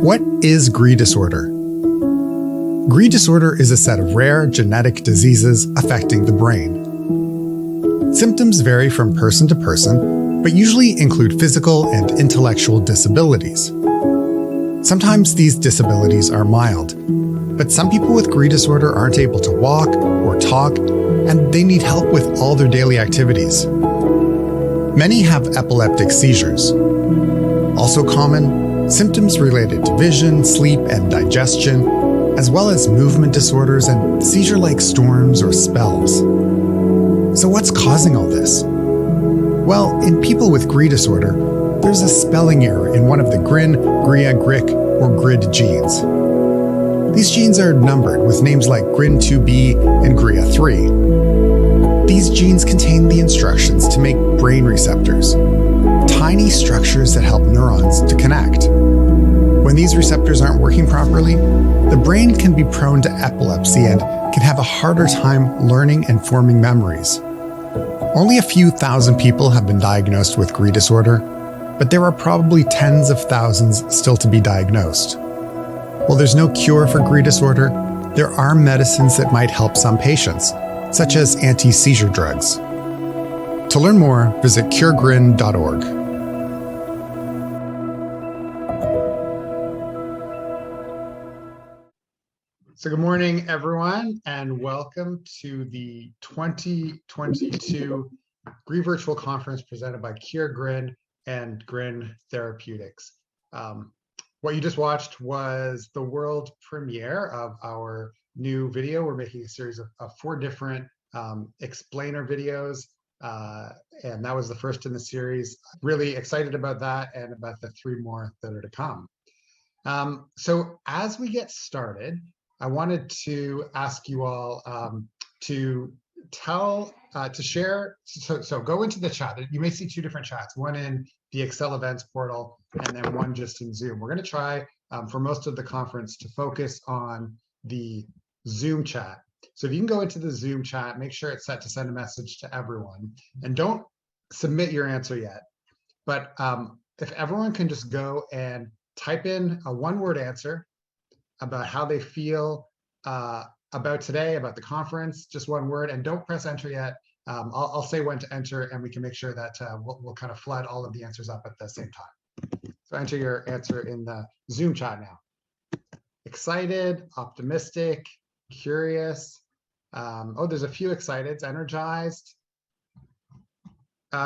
What is Gri disorder? Gri disorder is a set of rare genetic diseases affecting the brain. Symptoms vary from person to person, but usually include physical and intellectual disabilities. Sometimes these disabilities are mild, but some people with Gri disorder aren't able to walk or talk, and they need help with all their daily activities. Many have epileptic seizures. Also common, symptoms related to vision, sleep, and digestion, as well as movement disorders and seizure-like storms or spells. So what's causing all this? Well, in people with Gri disorder, there's a spelling error in one of the GRIN, GRIA-GRIC, or GRID genes. These genes are numbered with names like GRIN2B and GRIA3. These genes contain the instructions to make brain receptors, tiny structures that help neurons to connect. When these receptors aren't working properly, the brain can be prone to epilepsy and can have a harder time learning and forming memories. Only a few thousand people have been diagnosed with Gri disorder, but there are probably tens of thousands still to be diagnosed. While there's no cure for Gri disorder, there are medicines that might help some patients, such as anti-seizure drugs. To learn more, visit CureGRIN.org. So good morning, everyone, and welcome to the 2022 Gri Virtual Conference presented by CureGRIN and GRIN Therapeutics. What you just watched was the world premiere of our new video. We're making a series of 4 different explainer videos, and that was the first in the series. Really excited about that and about the 3 more that are to come. So as we get started, I wanted to ask you all to share. So go into the chat. You may see 2 different chats, one in the Excel events portal and then one just in Zoom. We're going to try for most of the conference to focus on the Zoom chat. So if you can go into the Zoom chat, make sure it's set to send a message to everyone, and don't submit your answer yet. But if everyone can just go and type in a 1-word answer about how they feel about today, about the conference, just 1 word, and don't press enter yet. I'll say when to enter, and we can make sure that we'll kind of flood all of the answers up at the same time. So enter your answer in the Zoom chat now. Excited, optimistic, curious. Oh, there's a few exciteds, energized.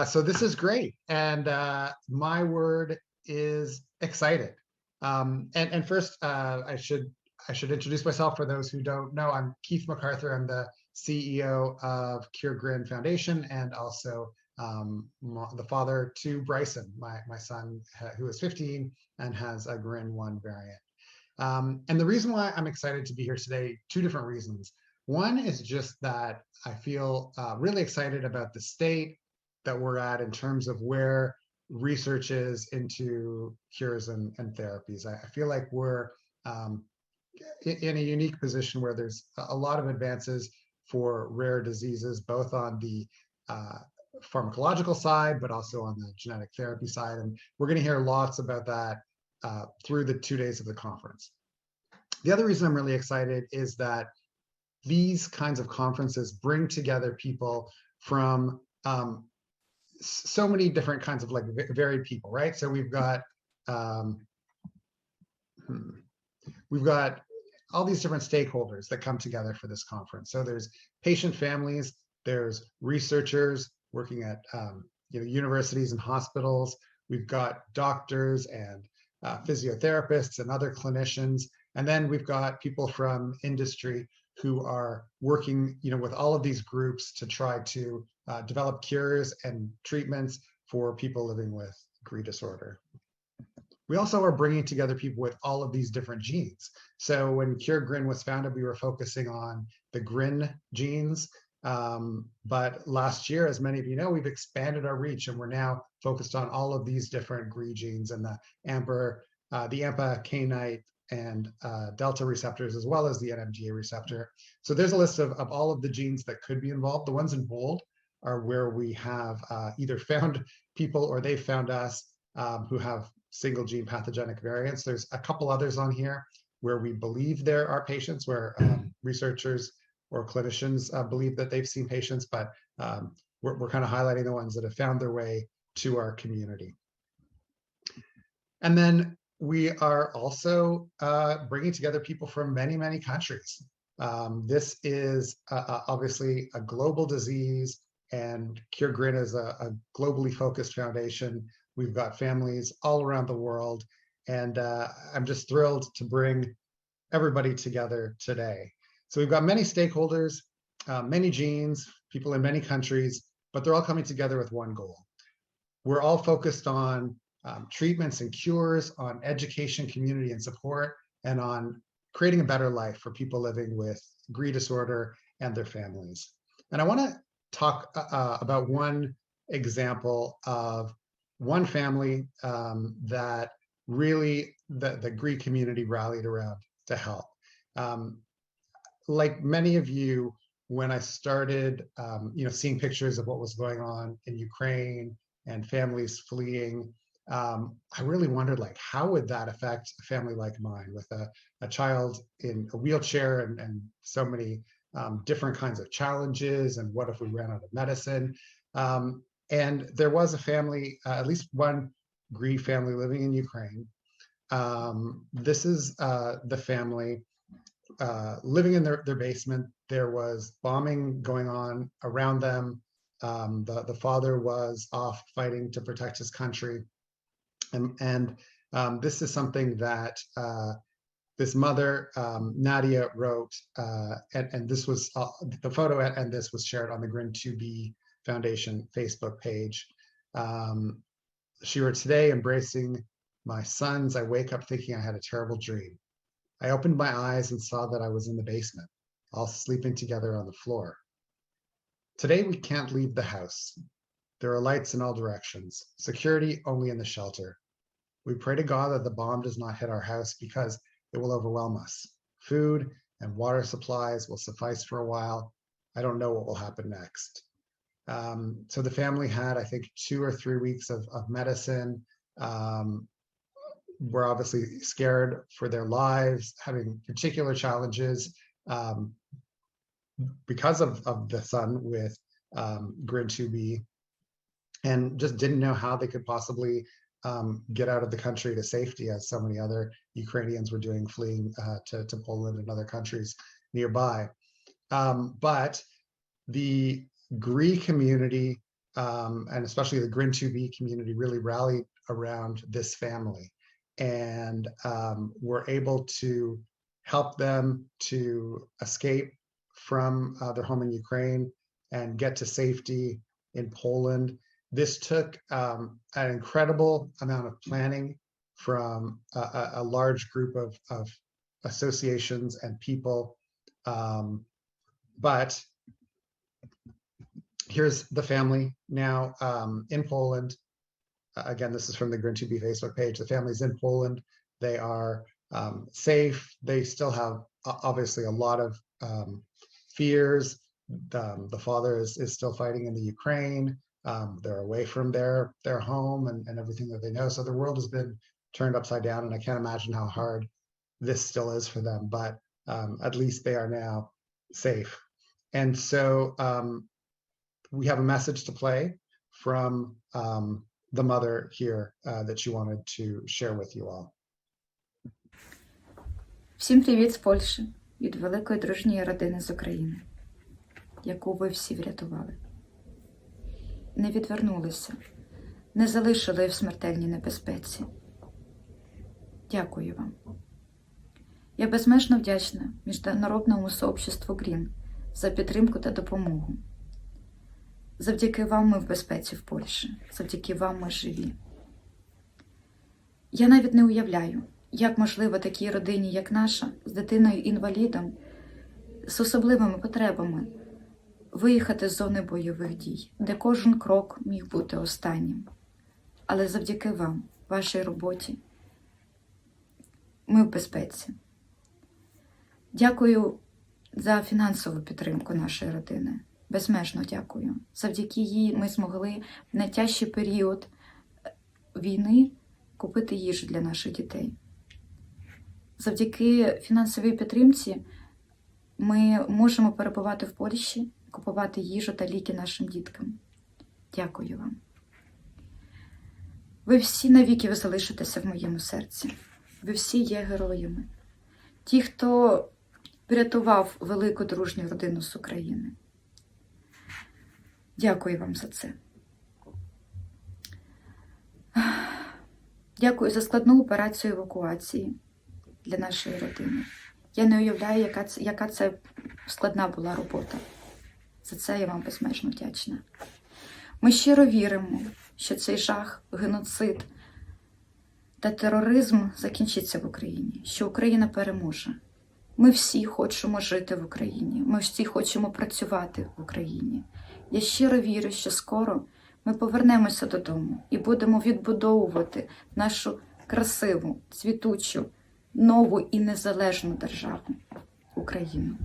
So this is great. And my word is excited. And first, I should introduce myself for those who don't know. I'm Keith MacArthur. I'm the CEO of CureGRIN Foundation and also the father to Bryson, my son, who is 15 and has a GRIN 1 variant. And the reason why I'm excited to be here today, 2 different reasons. One is just that I feel really excited about the state that we're at in terms of where research is into cures and therapies. I feel like we're in a unique position where there's a lot of advances for rare diseases, both on the pharmacological side, but also on the genetic therapy side. And we're going to hear lots about that through the 2 days of the conference. The other reason I'm really excited is that these kinds of conferences bring together people from so many different kinds of varied people, right? So we've got all these different stakeholders that come together for this conference. So there's patient families, there's researchers working at universities and hospitals. We've got doctors and physiotherapists and other clinicians, and then we've got people from industry who are working, with all of these groups to try to develop cures and treatments for people living with Gri disorder. We also are bringing together people with all of these different genes. So when CureGRIN was founded, we were focusing on the GRIN genes. But last year, as many of you know, we've expanded our reach, and we're now focused on all of these different Gri genes and the AMPA, kainite, and delta receptors, as well as the NMDA receptor. So there's a list of all of the genes that could be involved. The ones in bold are where we have either found people or they found us who have single gene pathogenic variants. There's a couple others on here where we believe there are patients, where researchers or clinicians believe that they've seen patients, but we're kind of highlighting the ones that have found their way to our community. And then we are also bringing together people from many, many countries. This is obviously a global disease, and CureGRIN is a globally focused foundation. We've got families all around the world, and I'm just thrilled to bring everybody together today. So we've got many stakeholders, many genes, people in many countries, but they're all coming together with one goal. We're all focused on treatments and cures, on education, community, and support, and on creating a better life for people living with Gri disorder and their families. And I want to talk about one example of one family that really the Gri community rallied around to help. Like many of you, when I started seeing pictures of what was going on in Ukraine and families fleeing, I really wondered, like, how would that affect a family like mine with a child in a wheelchair and so many different kinds of challenges, and what if we ran out of medicine? And there was a family, at least one Gri family living in Ukraine. This is the family living in their basement. There was bombing going on around them. The father was off fighting to protect his country. And this is something that this mother, Nadia, wrote, and this was the photo, and this was shared on the GRIN 2B Foundation Facebook page. She wrote, "Today, embracing my sons, I wake up thinking I had a terrible dream. I opened my eyes and saw that I was in the basement, all sleeping together on the floor. Today, we can't leave the house. There are lights in all directions, security only in the shelter. We pray to God that the bomb does not hit our house because it will overwhelm us. Food and water supplies will suffice for a while. I don't know what will happen next." So the family had, I think, 2 or 3 weeks of medicine. Were obviously scared for their lives, having particular challenges because of the son with GRIN 2B, and just didn't know how they could possibly get out of the country to safety, as so many other Ukrainians were doing, fleeing to Poland and other countries nearby. But the Gri community, and especially the GRIN 2B community, really rallied around this family, and were able to help them to escape from their home in Ukraine and get to safety in Poland. This took an incredible amount of planning from a large group of associations and people. But here's the family now in Poland. Again, this is from the GRIN 2B Facebook page. The family's in Poland. They are safe. They still have obviously a lot of fears. The father is still fighting in the Ukraine. They're away from their home and everything that they know. So the world has been turned upside down, and I can't imagine how hard this still is for them, but at least they are now safe. And so we have a message to play from the mother here that she wanted to share with you all. Всім привіт з Польщі, від великої дружньої родини з України, яку ви всі врятували. Не відвернулися, не залишили в смертельній небезпеці. Дякую вам. Я безмежно вдячна міжнародному сообществу GRIN за підтримку та допомогу. Завдяки вам ми в безпеці в Польщі, завдяки вам ми живі. Я навіть не уявляю, як можливо такій родині, як наша, з дитиною-інвалідом, з особливими потребами, виїхати з зони бойових дій, де кожен крок міг бути останнім. Але завдяки вам, вашій роботі, ми в безпеці. Дякую за фінансову підтримку нашої родини. Безмежно дякую. Завдяки їй ми змогли в найтяжчий період війни купити їжу для наших дітей. Завдяки фінансовій підтримці ми можемо перебувати в Польщі, купувати їжу та ліки нашим діткам. Дякую вам. Ви всі навіки залишитеся в моєму серці. Ви всі є героями. Ті, хто врятував велику дружню родину з України. Дякую вам за це. Дякую за складну операцію евакуації для нашої родини. Я не уявляю, яка це складна була робота. За це я вам безмежно вдячна. Ми щиро віримо, що цей жах, геноцид та тероризм закінчиться в Україні, що Україна переможе. Ми всі хочемо жити в Україні, ми всі хочемо працювати в Україні. Я щиро вірю, що скоро ми повернемося додому і будемо відбудовувати нашу красиву, цвітучу, нову і незалежну державу – Україну.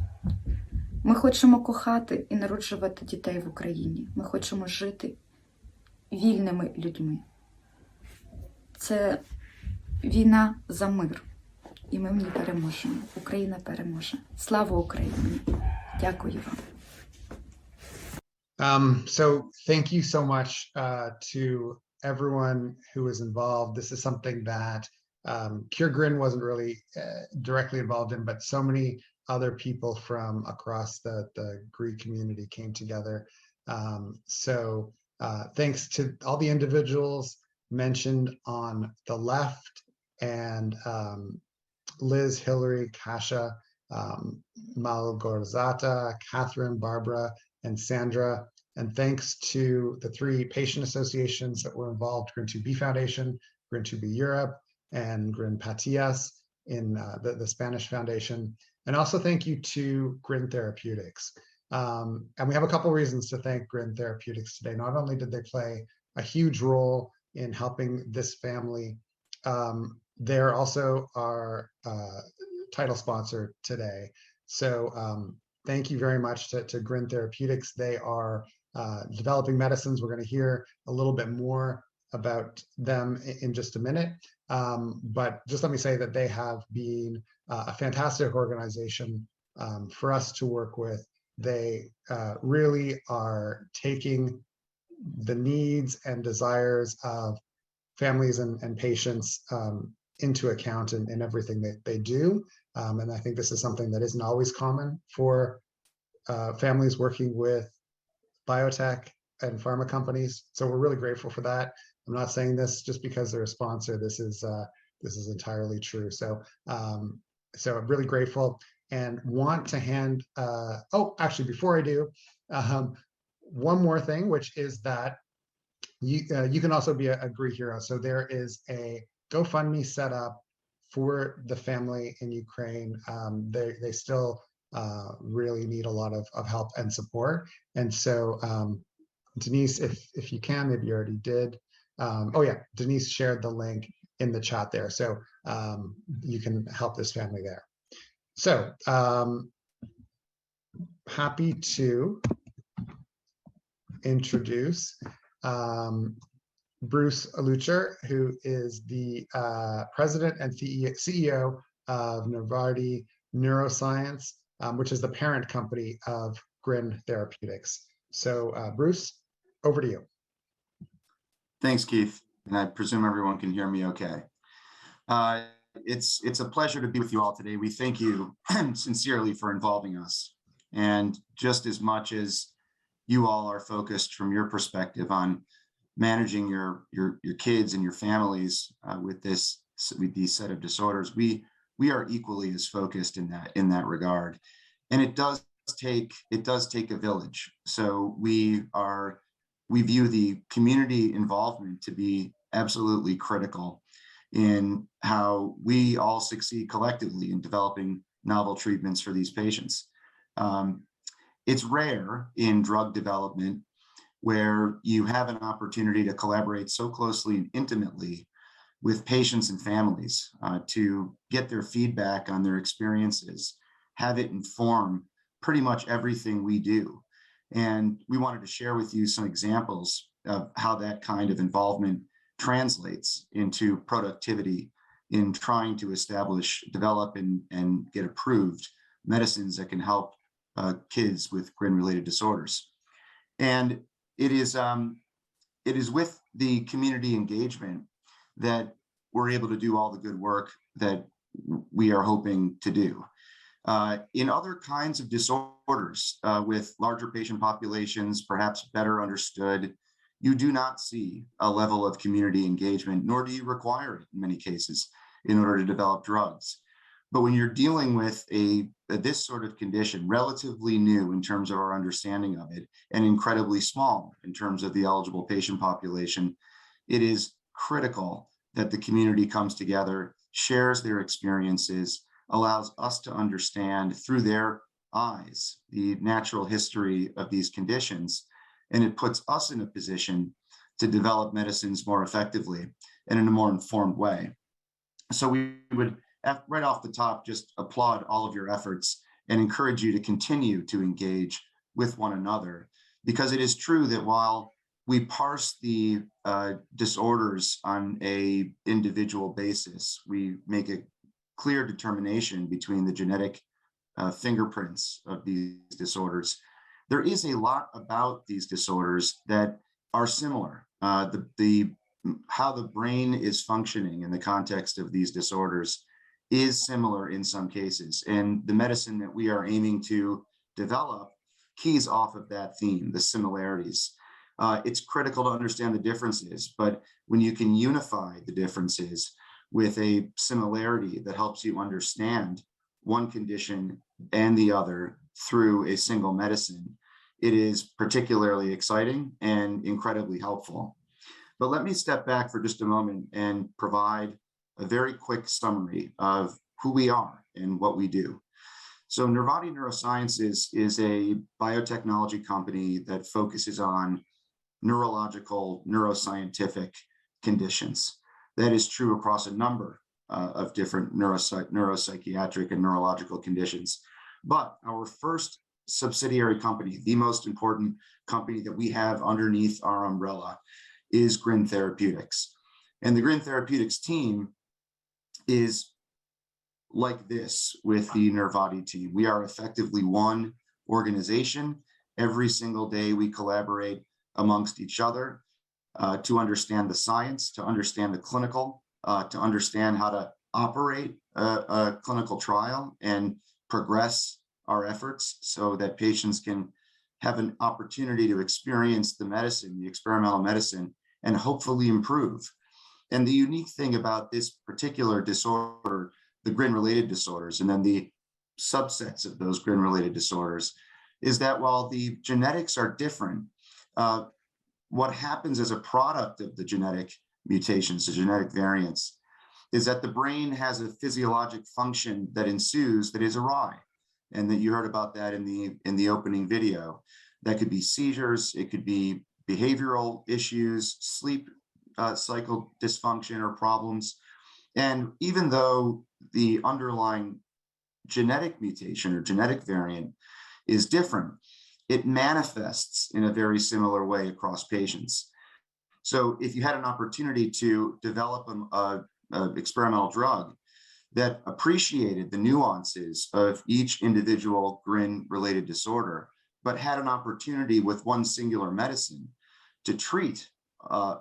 Ми хочемо кохати і народжувати дітей в Україні. Ми хочемо жити вільними людьми. Це війна за мир. І ми в ній переможемо. Україна переможе. Слава Україні! Дякую вам. So thank you so much to everyone who is involved. This is something that CureGRIN wasn't really directly involved in, but so many other people from across the Gri community came together. So thanks to all the individuals mentioned on the left, and Liz, Hillary, Kasha, Malgorzata, Catherine, Barbara, and Sandra. And thanks to the 3 patient associations that were involved, GRIN 2B Foundation, GRIN 2B Europe, and GRIN Patias in the Spanish Foundation. And also thank you to GRIN Therapeutics. And we have a couple reasons to thank GRIN Therapeutics today. Not only did they play a huge role in helping this family, they're also our title sponsor today. So thank you very much to GRIN Therapeutics. They are developing medicines. We're going to hear a little bit more about them in just a minute. But just let me say that they have been a fantastic organization for us to work with. They really are taking the needs and desires of families and patients into account in everything that they do. And I think this is something that isn't always common for families working with biotech and pharma companies. So we're really grateful for that. I'm not saying this just because they're a sponsor. This is entirely true. So I'm really grateful and want to hand. Actually, before I do, one more thing, which is that you can also be a Gri hero. So there is a GoFundMe set up for the family in Ukraine. They still really need a lot of help and support. And so Denise, if you can, maybe you already did. Denise shared the link in the chat there. So you can help this family there. So happy to introduce Bruce Leuchter, who is the president and CEO of Neurvati Neurosciences, which is the parent company of GRIN Therapeutics. So Bruce, over to you. Thanks, Keith. And I presume everyone can hear me okay. It's a pleasure to be with you all today. We thank you sincerely for involving us. And just as much as you all are focused from your perspective on managing your kids and your families with these set of disorders, we are equally as focused in that regard. And it does take a village. So we view the community involvement to be absolutely critical in how we all succeed collectively in developing novel treatments for these patients. It's rare in drug development where you have an opportunity to collaborate so closely and intimately with patients and families to get their feedback on their experiences, have it inform pretty much everything we do. And we wanted to share with you some examples of how that kind of involvement translates into productivity in trying to establish, develop, and get approved medicines that can help kids with GRIN-related disorders. And it is with the community engagement that we're able to do all the good work that we are hoping to do. In other kinds of disorders with larger patient populations, perhaps better understood, you do not see a level of community engagement, nor do you require it in many cases in order to develop drugs. But when you're dealing with this sort of condition, relatively new in terms of our understanding of it, and incredibly small in terms of the eligible patient population, it is critical that the community comes together, shares their experiences, allows us to understand through their eyes the natural history of these conditions, and it puts us in a position to develop medicines more effectively and in a more informed way. So we would, right off the top, just applaud all of your efforts and encourage you to continue to engage with one another, because it is true that while we parse the disorders on an individual basis, we make a clear determination between the genetic fingerprints of these disorders. There is a lot about these disorders that are similar. How the brain is functioning in the context of these disorders is similar in some cases. And the medicine that we are aiming to develop keys off of that theme, the similarities. It's critical to understand the differences, but when you can unify the differences with a similarity that helps you understand one condition and the other through a single medicine, it is particularly exciting and incredibly helpful. But let me step back for just a moment and provide a very quick summary of who we are and what we do. So Neurvati Neurosciences is a biotechnology company that focuses on neurological, neuroscientific conditions. That is true across a number of different neuropsychiatric and neurological conditions. But our first subsidiary company, the most important company that we have underneath our umbrella, is GRIN Therapeutics. And the GRIN Therapeutics team is like this with the Neurvati team. We are effectively one organization. Every single day we collaborate amongst each other to understand the science, to understand the clinical, to understand how to operate a clinical trial and progress our efforts so that patients can have an opportunity to experience the medicine, the experimental medicine, and hopefully improve. And the unique thing about this particular disorder, the GRIN-related disorders, and then the subsets of those GRIN-related disorders, is that while the genetics are different, what happens as a product of the genetic mutations, the genetic variants, is that the brain has a physiologic function that ensues that is awry. And that you heard about that in the opening video. That could be seizures, it could be behavioral issues, sleep cycle dysfunction or problems. And even though the underlying genetic mutation or genetic variant is different, it manifests in a very similar way across patients. So if you had an opportunity to develop an experimental drug that appreciated the nuances of each individual GRIN-related disorder, but had an opportunity with one singular medicine to treat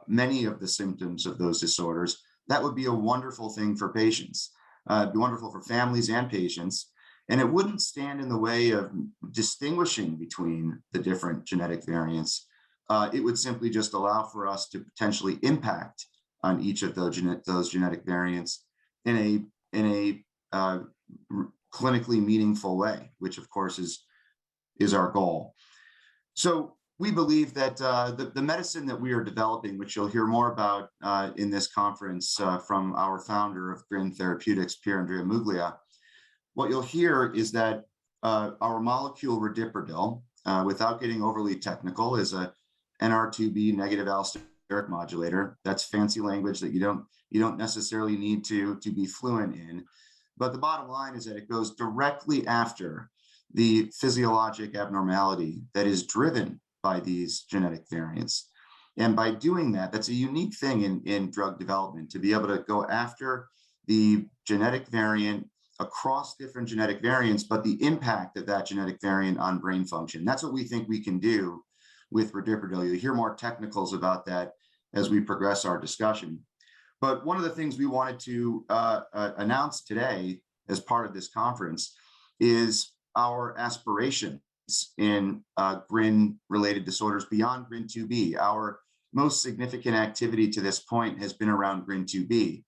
many of the symptoms of those disorders, that would be a wonderful thing for patients. It'd be wonderful for families and patients, and it wouldn't stand in the way of distinguishing between the different genetic variants. It would simply just allow for us to potentially impact on each of those genetic variants in a clinically meaningful way, which of course is our goal. So we believe that the medicine that we are developing, which you'll hear more about in this conference from our founder of GRIN Therapeutics, Pierandrea Muglia, what you'll hear is that our molecule Radiperdil, without getting overly technical, is a NR2B negative allosteric modulator. That's fancy language that you don't necessarily need to be fluent in. But the bottom line is that it goes directly after the physiologic abnormality that is driven by these genetic variants. And by doing that, that's a unique thing in drug development, to be able to go after the genetic variant across different genetic variants, but the impact of that genetic variant on brain function. That's what we think we can do with Radiprudil. You'll hear more technicals about that as we progress our discussion. But one of the things we wanted to announce today as part of this conference is our aspirations in GRIN-related disorders beyond GRIN 2B. Our most significant activity to this point has been around GRIN 2B.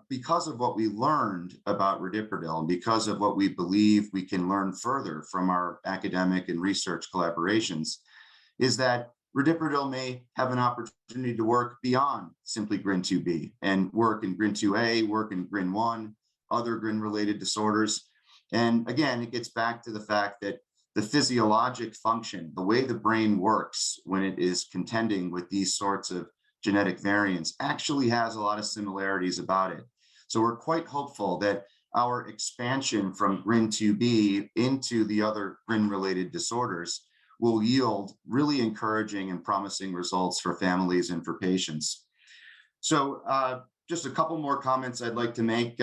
Because of what we learned about Radiprudil, and because of what we believe we can learn further from our academic and research collaborations, is that Radiprudil may have an opportunity to work beyond simply GRIN 2B and work in GRIN 2A, work in GRIN 1, other GRIN-related disorders. And again, it gets back to the fact that the physiologic function, the way the brain works when it is contending with these sorts of genetic variants, actually has a lot of similarities about it. So we're quite hopeful that our expansion from GRIN 2B into the other GRIN-related disorders will yield really encouraging and promising results for families and for patients. So just a couple more comments I'd like to make.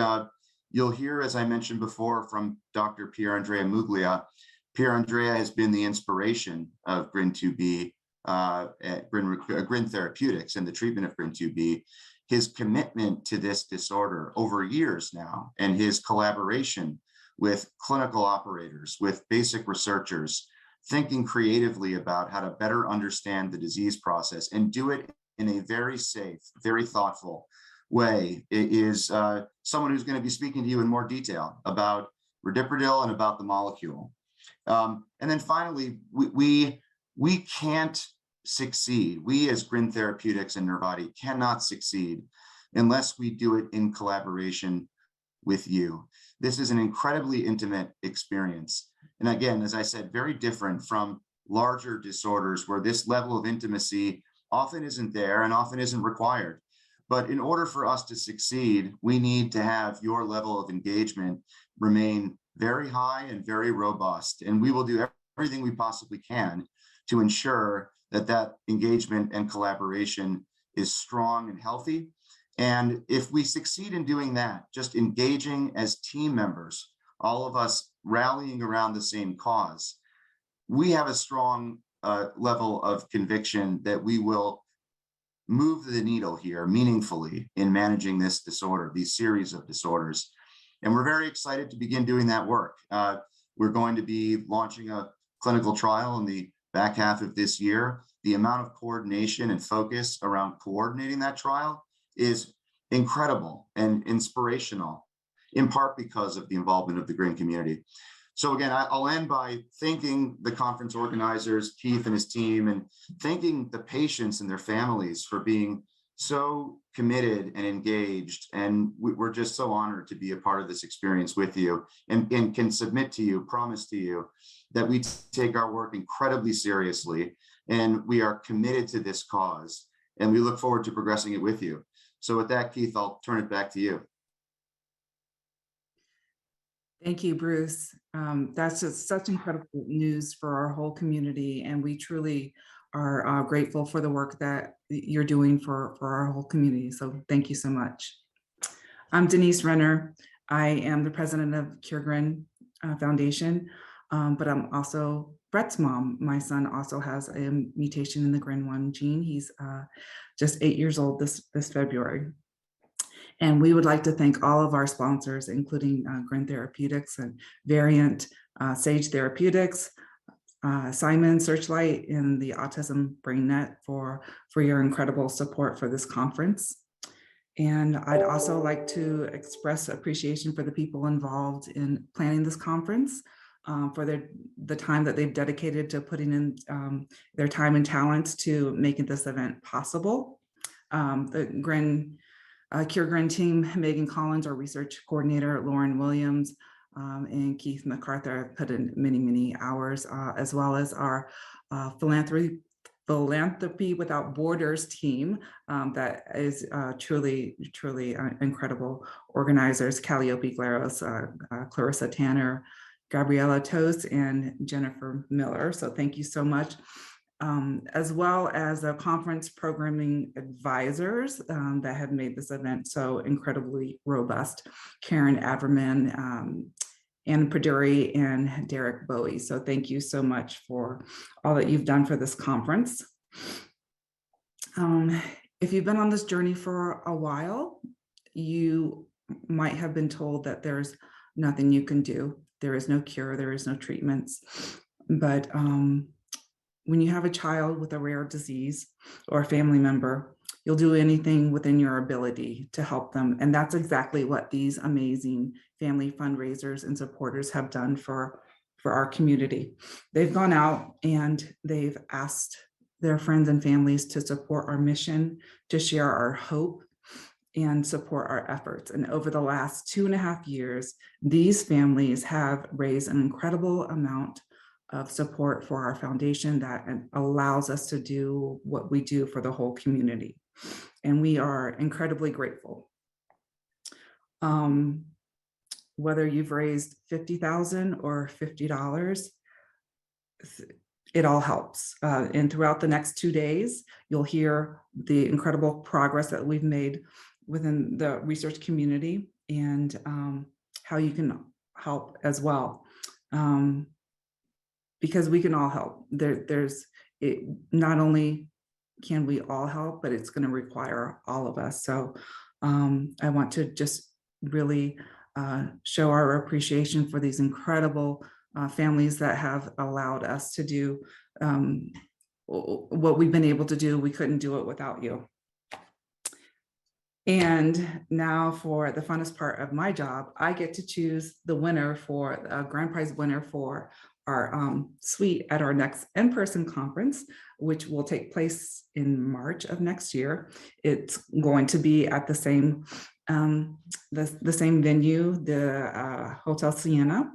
You'll hear, as I mentioned before, from Dr. Pierandrea Muglia. Pierandrea has been the inspiration of GRIN 2B at GRIN Therapeutics and the treatment of GRIN 2B. His commitment to this disorder over years now, and his collaboration with clinical operators, with basic researchers, thinking creatively about how to better understand the disease process and do it in a very safe, very thoughtful way, is someone who's going to be speaking to you in more detail about Radiprudil and about the molecule. And then finally, we can't succeed. We as GRIN Therapeutics and Neurvati cannot succeed unless we do it in collaboration with you. This is an incredibly intimate experience. And again, as I said, very different from larger disorders where this level of intimacy often isn't there and often isn't required. But in order for us to succeed, we need to have your level of engagement remain very high and very robust. And we will do everything we possibly can to ensure that that engagement and collaboration is strong and healthy. And if we succeed in doing that, just engaging as team members, all of us rallying around the same cause, we have a strong level of conviction that we will move the needle here meaningfully in managing this disorder, these series of disorders. And we're very excited to begin doing that work. We're going to be launching a clinical trial in the back half of this year. The amount of coordination and focus around coordinating that trial is incredible and inspirational, in part because of the involvement of the GRIN community. So again, I'll end by thanking the conference organizers, Keith and his team, and thanking the patients and their families for being so committed and engaged. And we're just so honored to be a part of this experience with you, and can submit to you, promise to you, that we take our work incredibly seriously, and we are committed to this cause, and we look forward to progressing it with you. So with that, Keith, I'll turn it back to you. Thank you, Bruce. That's just such incredible news for our whole community, and we truly are grateful for the work that you're doing for our whole community. So thank you so much. I'm Denise Renner. I am the president of CureGRIN Foundation, but I'm also Brett's mom. My son also has a mutation in the GRIN1 gene. He's just 8 years old this February. And we would like to thank all of our sponsors, including GRIN Therapeutics and Variant, Sage Therapeutics, Simon, Searchlight, and the Autism Brain Net for your incredible support for this conference. And I'd also like to express appreciation for the people involved in planning this conference, for the time that they've dedicated to putting in their time and talents to making this event possible. The CureGRIN team, Megan Collins, our research coordinator, Lauren Williams, and Keith MacArthur put in many hours, as well as our Philanthropy Without Borders team that is truly incredible organizers, Calliope Glaros, Clarissa Tanner, Gabriella Toast, and Jennifer Miller. So thank you so much. as well as the conference programming advisors that have made this event so incredibly robust. Karen Averman, Ann Praduri, and Derek Bowie. So thank you so much for all that you've done for this conference. If you've been on this journey for a while, you might have been told that there's nothing you can do. There is no cure, there is no treatments. But when you have a child with a rare disease or a family member, you'll do anything within your ability to help them. And that's exactly what these amazing family fundraisers and supporters have done for our community. They've gone out and they've asked their friends and families to support our mission, to share our hope, and support our efforts. And over the last 2.5 years, these families have raised an incredible amount of support for our foundation that allows us to do what we do for the whole community. And we are incredibly grateful. Whether you've raised $50,000 or $50, it all helps. And throughout the next 2 days, you'll hear the incredible progress that we've made within the research community and how you can help as well. Because we can all help. Not only can we all help, but it's going to require all of us. So I want to just really show our appreciation for these incredible families that have allowed us to do what we've been able to do. We couldn't do it without you. And now for the funnest part of my job, I get to choose the winner for a grand prize winner for our suite at our next in-person conference, which will take place in March of next year. It's going to be at the same the same venue, the Hotel Sienna.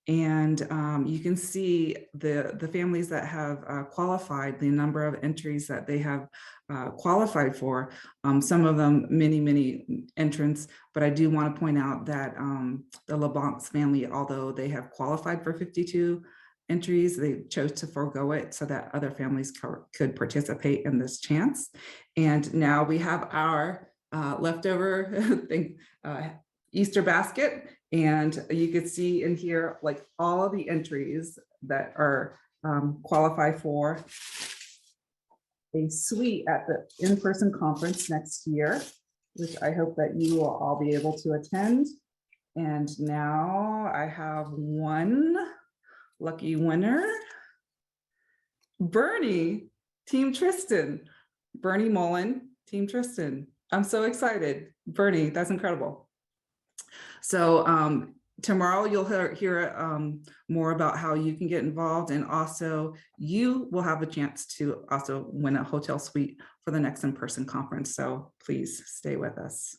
And you can see the families that have qualified, the number of entries that they have qualified for. Some of them, many entrants, but I do want to point out that the LeBlanc's family, although they have qualified for 52 entries, they chose to forego it so that other families could participate in this chance. And now we have our leftover Easter basket. And you could see in here, like all of the entries that are qualify for a suite at the in-person conference next year, which I hope that you will all be able to attend. And now I have one lucky winner, Bernie, Team Tristan, Bernie Mullen, Team Tristan. I'm so excited. Bernie, that's incredible. So tomorrow you'll hear more about how you can get involved, and also you will have a chance to also win a hotel suite for the next in-person conference. So please stay with us.